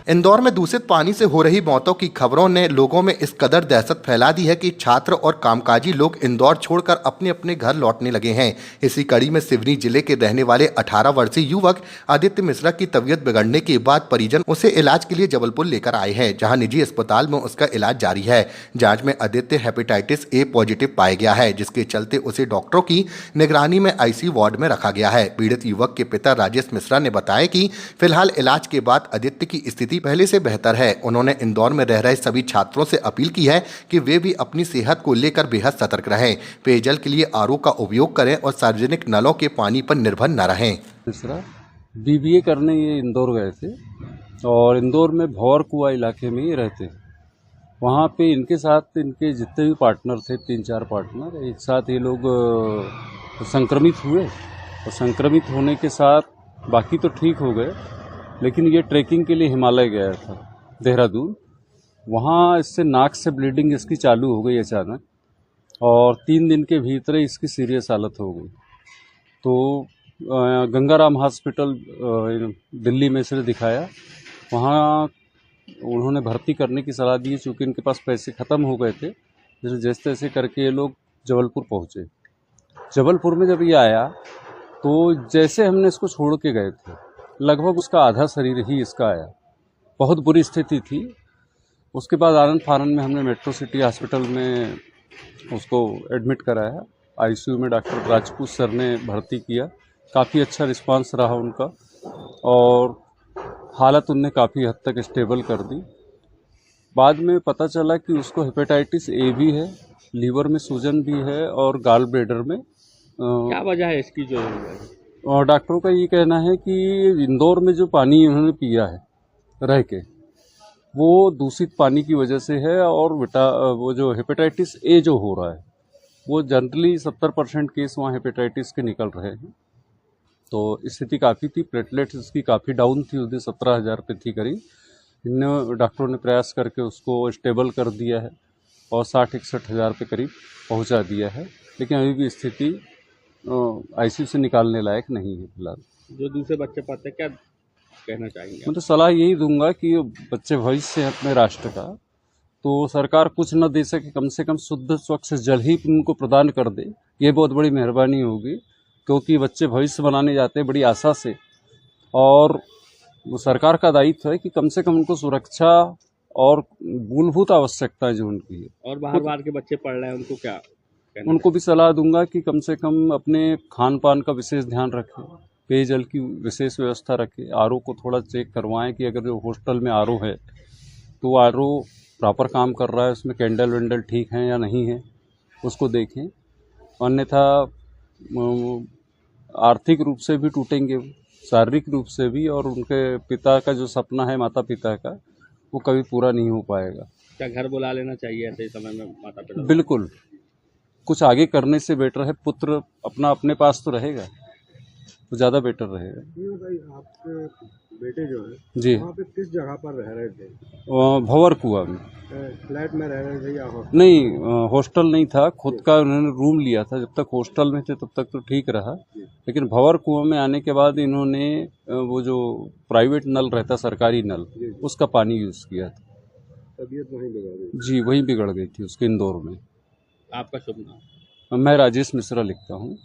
इंदौर में दूषित पानी से हो रही मौतों की खबरों ने लोगों में इस कदर दहशत फैला दी है कि छात्र और कामकाजी लोग इंदौर छोड़कर अपने अपने घर लौटने लगे हैं। इसी कड़ी में सिवनी जिले के रहने वाले 18 वर्षीय युवक आदित्य मिश्रा की तबीयत बिगड़ने के बाद परिजन उसे इलाज के लिए जबलपुर लेकर आए हैं, जहां निजी अस्पताल में उसका इलाज जारी है। जाँच में आदित्य हेपेटाइटिस ए पॉजिटिव पाया गया है, जिसके चलते उसे डॉक्टरों की निगरानी में ICU वार्ड में रखा गया है। पीड़ित युवक के पिता राजेश मिश्रा ने बताया कि फिलहाल इलाज के बाद आदित्य की स्थिति पहले से बेहतर है। उन्होंने इंदौर में रह रहे सभी छात्रों से अपील की है कि वे भी अपनी सेहत को लेकर बेहद सतर्क रहें, पेयजल के लिए RO का उपयोग करें और सार्वजनिक नलों के पानी पर निर्भर न रहें। मिश्रा BBA करने ये इंदौर गए थे और इंदौर में भौर कुआ इलाके में ही रहते हैं। वहाँ पे इनके साथ इनके जितने भी पार्टनर थे, 3-4 पार्टनर एक साथ ये लोग संक्रमित हुए और संक्रमित होने के साथ बाकी तो ठीक हो गए, लेकिन ये ट्रैकिंग के लिए हिमालय गया था देहरादून। वहाँ इससे नाक से ब्लीडिंग इसकी चालू हो गई अचानक और 3 दिन के भीतर इसकी सीरियस हालत हो गई। तो गंगाराम हॉस्पिटल दिल्ली में से दिखाया, वहाँ उन्होंने भर्ती करने की सलाह दी, चूँकि इनके पास पैसे ख़त्म हो गए थे। जैसे तैसे करके ये लोग जबलपुर पहुँचे। जबलपुर में जब ये आया तो जैसे हमने इसको छोड़ के गए थे, लगभग उसका आधा शरीर ही इसका आया। बहुत बुरी स्थिति थी। उसके बाद आनंद फानंद में हमने मेट्रो सिटी हॉस्पिटल में उसको एडमिट कराया। ICU में डॉक्टर राजपूत सर ने भर्ती किया। काफ़ी अच्छा रिस्पांस रहा उनका और हालत उनने काफ़ी हद तक स्टेबल कर दी। बाद में पता चला कि उसको हेपेटाइटिस A भी है, लीवर में सूजन भी है और गाल ब्लैडर में। क्या वजह है इसकी जो और डॉक्टरों का ये कहना है कि इंदौर में जो पानी उन्होंने पिया है रह के, वो दूषित पानी की वजह से है। और वो जो हेपेटाइटिस A जो हो रहा है, वो जनरली 70% केस वहाँ हेपेटाइटिस के निकल रहे हैं। तो स्थिति काफ़ी थी, प्लेटलेट्स इसकी काफ़ी डाउन थी, उस दिन 17,000 पे थी करीब। इन डॉक्टरों ने प्रयास करके उसको स्टेबल कर दिया है और 60-61 हज़ार पे करीब पहुंचा दिया है, लेकिन अभी भी स्थिति ICU से निकालने लायक नहीं है फिलहाल। जो दूसरे बच्चे पढ़ते क्या कहना चाहेंगे? मैं तो सलाह यही दूंगा कि बच्चे भविष्य हैं अपने राष्ट्र का, तो सरकार कुछ न दे सके, कम से कम शुद्ध स्वच्छ जल ही उनको प्रदान कर दे, ये बहुत बड़ी मेहरबानी होगी। क्योंकि बच्चे भविष्य बनाने जाते हैं बड़ी आशा से, और वो सरकार का दायित्व है कि कम से कम उनको सुरक्षा और मूलभूत आवश्यकताएं जो उनकी है। और बाहर के बच्चे पढ़ रहे हैं, उनको क्या कहना? उनको भी सलाह दूंगा कि कम से कम अपने खान पान का विशेष ध्यान रखें, पेयजल की विशेष व्यवस्था रखें, RO को थोड़ा चेक करवाएं कि अगर जो हॉस्टल में RO है तो RO प्रॉपर काम कर रहा है, उसमें कैंडल वेंडल ठीक हैं या नहीं है, उसको देखें। अन्यथा आर्थिक रूप से भी टूटेंगे, शारीरिक रूप से भी, और उनके पिता का जो सपना है, माता पिता का, वो कभी पूरा नहीं हो पाएगा। क्या घर बुला लेना चाहिए ऐसे समय में माता पिता? बिल्कुल, कुछ आगे करने से बेटर है पुत्र अपने पास तो रहेगा, वो ज़्यादा बेटर रहेगा। आपके बेटे जो है जी, वहाँ पे किस जगह पर रह रहे थे? भंवर कुआ में। फ्लैट में रह रहे थे या हॉस्टल? नहीं, हॉस्टल नहीं था, खुद का उन्होंने रूम लिया था। जब तक हॉस्टल में थे तब तक तो ठीक रहा, लेकिन भंवर कुआं में आने के बाद इन्होंने वो जो प्राइवेट नल रहता, सरकारी नल, उसका पानी यूज़ किया था। तबीयत वहीं बिगड़ गई? जी, वहीं बिगड़ गई थी उसके, इंदौर में। आपका शुभ नाम? मैं राजेश मिश्रा लिखता हूँ।